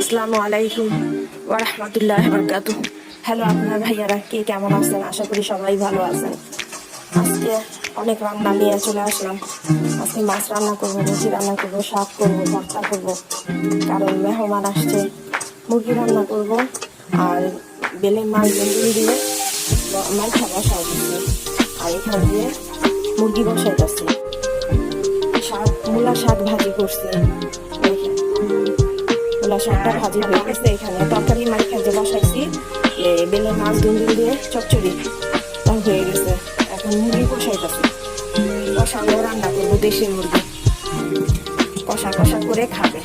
আসসালামু আলাইকুম ওয়া রাহমাতুল্লাহি ওয়া বারাকাতুহু। হ্যালো আপনার ভাইয়ারা, কে কেমন আছেন? আশা করি সবাই ভালো আছেন। আজকে অনেক রান্না নিয়ে চলে আসলাম। আজকে মাছ রান্না করবো, মুরগি রান্না করবো, শাক করবো, ভর্তা করবো। কারণ মেহমান আসছে, মুরগি রান্না করবো আর বেলে মাছ বেগুন দিয়ে মাইখা বসাই দিচ্ছি। আর এখান দিয়ে মুরগি বসাইতেছি। মূলা শাক ভাজি করছি, মূলা শাকটা ভাজি হয়ে গেছে। এখানে তরকারি মাইখা যে বসাইছি, বেলে মাছ গুঁড়ি দিয়ে চচ্চড়ি হয়ে গেছে। এখন মুরগি কষাইতেছি, কষানো রান্না করবো, দেশি মুরগি কষা কষা করে খাবে।